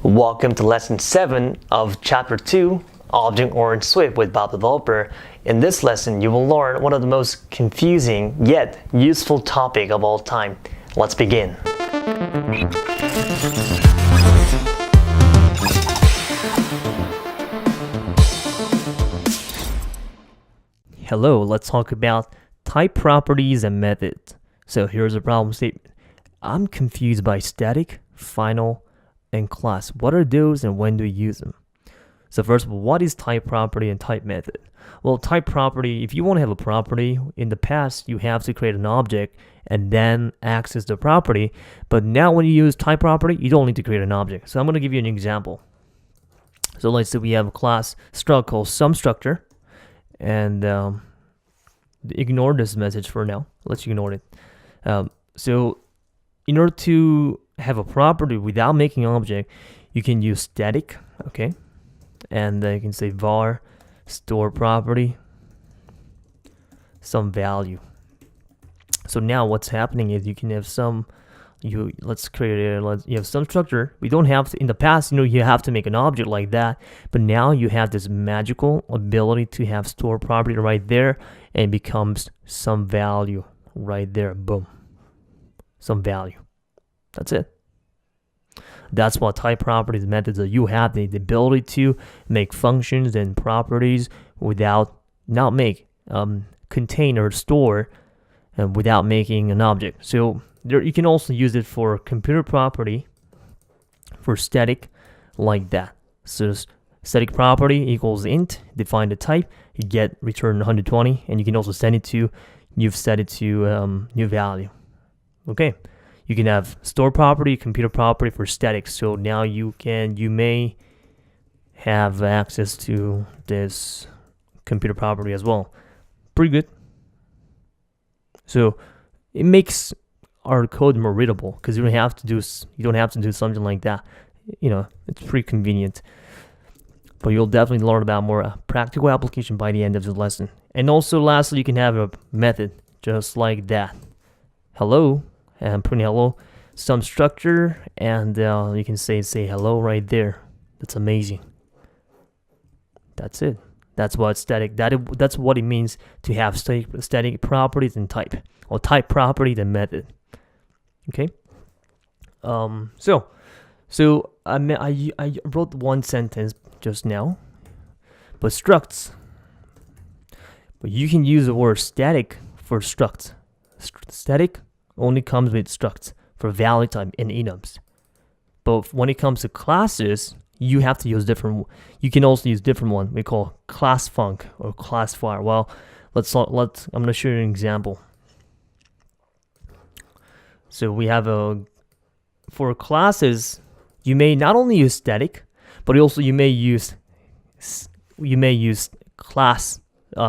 Welcome to lesson 7 of chapter 2, Object-Oriented Swift with Bob Developer. In this lesson, you will learn one of the most confusing yet useful topic of all time. Let's begin. Hello, let's talk about type properties and methods. So here's a problem statement. I'm confused by static, final, and class. What are those and when do we use them? So first of all, what is type property and type method? Well, type property, if you want to have a property, in the past you have to create an object and then access the property. But now when you use type property, you don't need to create an object. So I'm going to give you an example. So let's say we have a class struct called SumStructure, and ignore this message for now. Let's ignore it. So in order to have a property without making an object, you can use static, okay, and you can say var store property some value. So now what's happening is you can have let's create you have some structure. We don't have to, in the past, you have to make an object like that, but now you have this magical ability to have store property right there, and it becomes some value right there. Boom, some value. That's it. That's what type properties methods are. You have the ability to make functions and properties without contain or store and without making an object. So there, you can also use it for computer property for static like that. So static property equals int, define the type, you get return 120, and you can also send it to, you've set it to new value. Okay. You can have store property, computer property for static. So now you may have access to this computer property as well. Pretty good. So it makes our code more readable because you don't have to do something like that. It's pretty convenient. But you'll definitely learn about more practical application by the end of the lesson. And also, lastly, you can have a method just like that. Hello. And print hello, SumStructure, and you can say hello right there. That's amazing. That's it. That's what static. That's what it means to have static properties and type, or type property and method. Okay. So I wrote one sentence just now, but structs. But you can use the word static for structs. Static only comes with structs for value type and enums. But when it comes to classes, you have to use different. You can also use different one. We call class func or class var. Well, I'm going to show you an example. So we have for classes, you may not only use static, but also you may use class,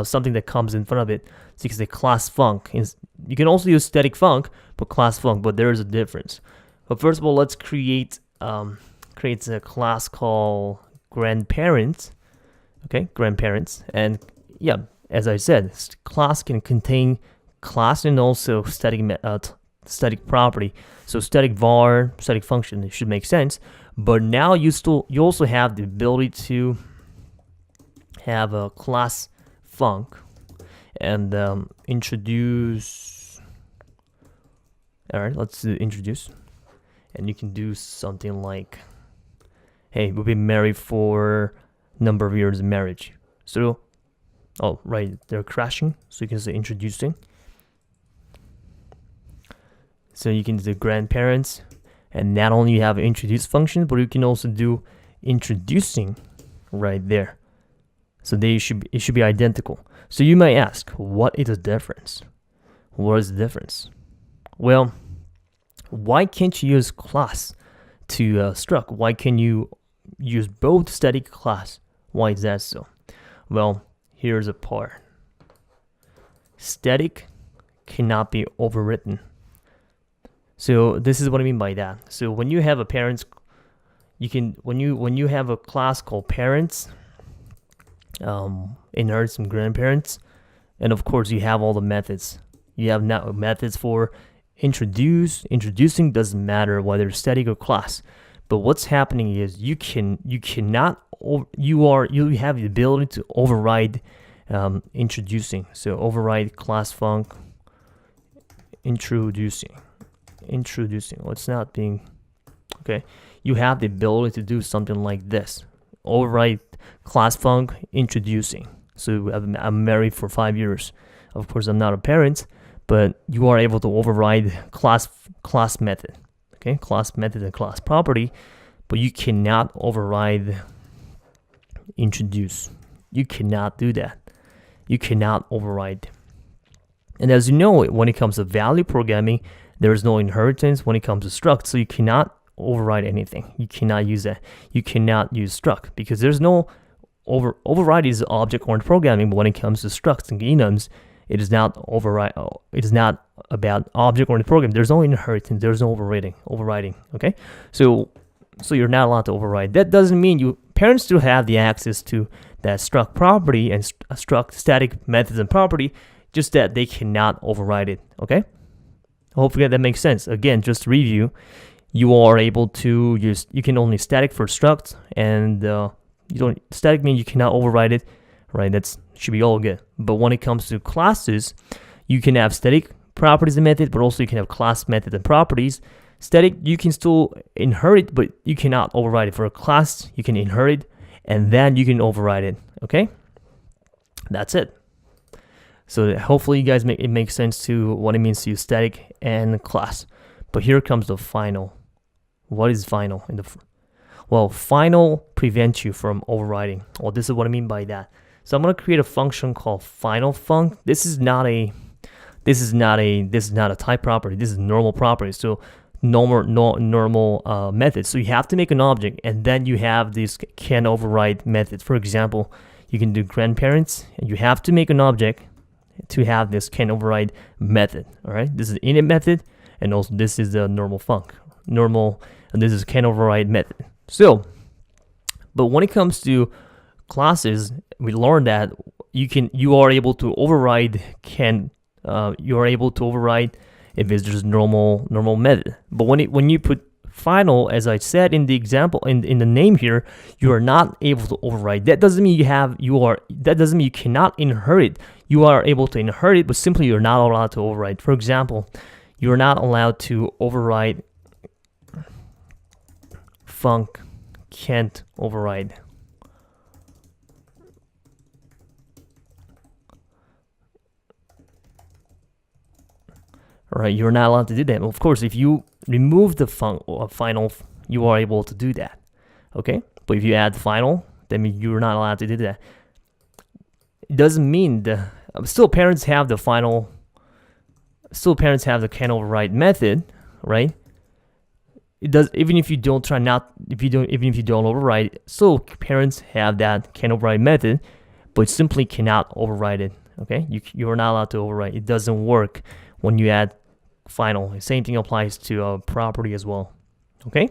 something that comes in front of it. So you can say class func. You can also use static func, but class func, but there is a difference. But first of all, let's create a class called grandparents. Okay, grandparents. And yeah, as I said, class can contain class and also static property. So static var, static function, it should make sense. But now you also have the ability to have a class func and introduce. All right, let's do introduce, and you can do something like, hey, we've been married for number of years in marriage. So, oh right, they're crashing, so you can say introducing. So you can do grandparents, and not only you have introduce function, but you can also do introducing right there. So it should be identical. So you might ask, what is the difference? What is the difference? Well, why can't you use class to struct? Why can you use both static class? Why is that so? Well, here's a part. Static cannot be overwritten. So this is what I mean by that. So when you have a parents, when you have a class called parents, inherit some grandparents, and of course you have all the methods. You have now methods for introducing doesn't matter whether static or class, But what's happening is you have the ability to override introducing. So override class func introducing. Well, it's not being okay. You have the ability to do something like this. Override class func introducing. So I'm married for 5 years. Of course, I'm not a parent, but you are able to override class method. Okay, class method and class property, but you cannot override introduce. You cannot do that. You cannot override. And as you know, when it comes to value programming, there is no inheritance when it comes to struct, so you cannot override anything. You cannot use that. You cannot use struct because there's no override is object-oriented programming, but when it comes to structs and enums, it is not override. It is not about object-oriented programming. There's no inheritance. There's no overriding. Okay, so you're not allowed to override. That doesn't mean parents still have the access to that struct property and struct static methods and property, just that they cannot override it. Okay, hopefully that makes sense. Again, just to review, you are able to use. You can only static for struct, and static means you cannot override it. Right, that should be all good. But when it comes to classes, you can have static properties and method, but also you can have class method and properties. Static, you can still inherit, but you cannot override it. For a class, you can inherit, and then you can override it. Okay, that's it. So hopefully you guys it makes sense to what it means to use static and class. But here comes the final. What is final? Well, final prevents you from overriding. Well, this is what I mean by that. So I'm going to create a function called final func. This is not a type property. This is normal property. So normal method. So you have to make an object, and then you have this can override method. For example, you can do grandparents, and you have to make an object to have this can override method. All right. This is init method, and also this is the normal func. And this is can override method. So, but when it comes to classes, we learned that you are able to override if it's just normal method. But when you put final, as I said in the example in the name here, you are not able to override. That doesn't mean that doesn't mean you cannot inherit. You are able to inherit, but simply you're not allowed to override. For example, you're not allowed to override func can't override. All right, you're not allowed to do that. Of course, if you remove the final, you are able to do that. Okay, but if you add final, then you're not allowed to do that. It doesn't mean still parents have the final. Still, parents have the can override method, right? It does even if you don't override. Still, parents have that can override method, but simply cannot override it. Okay, you are not allowed to override. It doesn't work when you add final. The same thing applies to a property as well. Okay,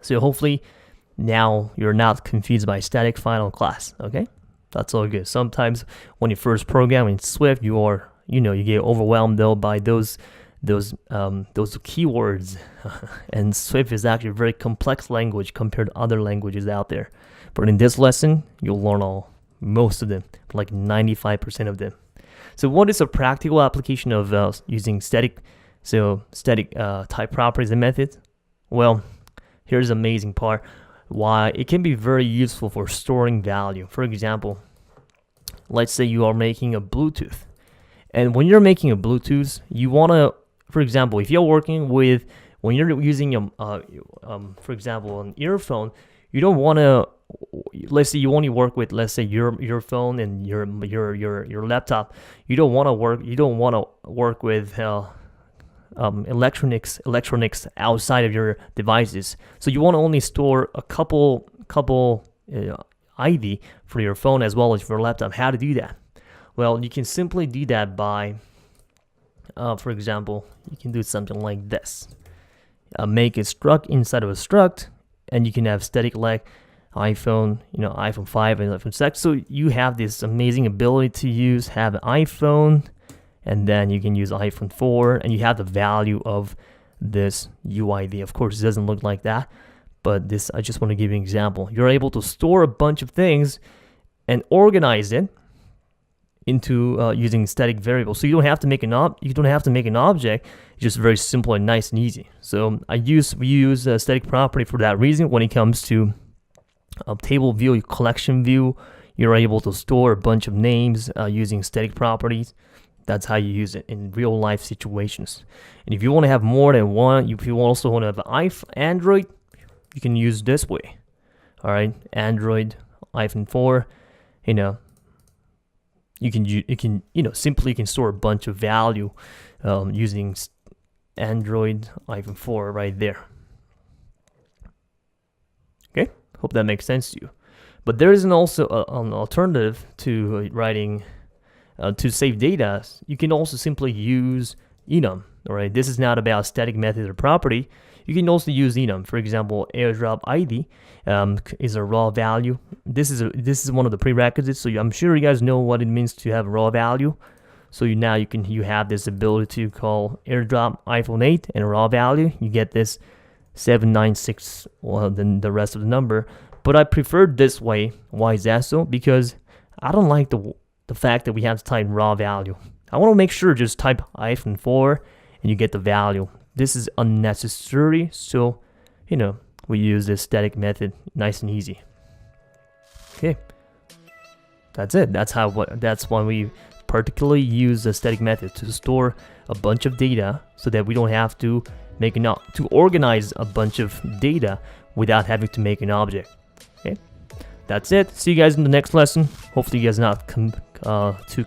so hopefully now you're not confused by static final class. Okay, that's all good. Sometimes when you first program in Swift, you get overwhelmed though by those keywords, and Swift is actually a very complex language compared to other languages out there. But in this lesson, you'll learn most of them, like 95% of them. So what is a practical application of using static type properties and methods? Well, here's the amazing part. Why it can be very useful for storing value. For example, let's say you are making a Bluetooth. And when you're making a Bluetooth, you want to, for example, if you're working with, when you're using for example, an earphone, you don't want to, let's say you only work with, let's say your phone and your laptop. You don't want to work with electronics outside of your devices. So you want to only store a couple ID for your phone as well as for your laptop. How to do that? Well, you can simply do that by, for example, you can do something like this. Make a struct inside of a struct, and you can have static like iPhone, iPhone 5 and iPhone 6. So you have this amazing ability to have an iPhone, and then you can use iPhone 4, and you have the value of this UID. Of course, it doesn't look like that, but this, I just want to give you an example. You're able to store a bunch of things and organize it into using static variables. So you don't have to make an object. It's just very simple and nice and easy. So we use a static property for that reason. When it comes to a table view, collection view, you're able to store a bunch of names using static properties. That's how you use it in real life situations. And if you want to have more than one, if you also want to have Android, you can use this way. All right, Android -4, you can simply store a bunch of value using Android -4 right there. Okay, hope that makes sense to you. But there is also an alternative to writing to save data. You can also simply use enum. All right, this is not about static method or property. You can also use enum. For example, airdrop ID is a raw value. This is one of the prerequisites. So I'm sure you guys know what it means to have raw value. So you have this ability to call airdrop iPhone 8 and a raw value. You get this 796, well, then the rest of the number. But I prefer this way. Why is that so? Because I don't like the fact that we have to type raw value. I want to make sure just type iPhone 4 and you get the value. This is unnecessary, so we use this static method, nice and easy. Okay, that's it. That's why we particularly use the static method to store a bunch of data, so that we don't have to to organize a bunch of data without having to make an object. Okay, that's it. See you guys in the next lesson. Hopefully you guys are not too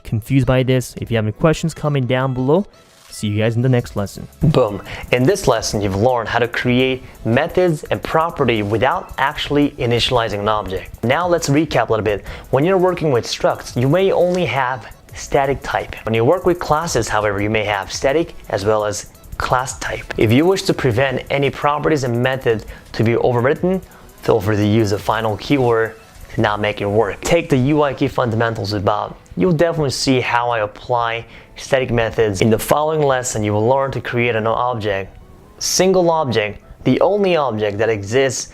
confused by this. If you have any questions, comment down below. See you guys in the next lesson. Boom. In this lesson, you've learned how to create methods and property without actually initializing an object. Now let's recap a little bit. When you're working with structs, you may only have static type. When you work with classes, however, you may have static as well as class type. If you wish to prevent any properties and methods to be overwritten, feel free to use the final keyword to not make it work. Take the UI key fundamentals about. You'll definitely see how I apply static methods. In the following lesson, you will learn to create an object, single object, the only object that exists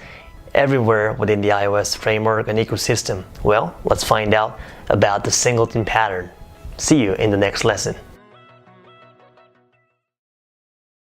everywhere within the iOS framework and ecosystem. Well, let's find out about the singleton pattern. See you in the next lesson.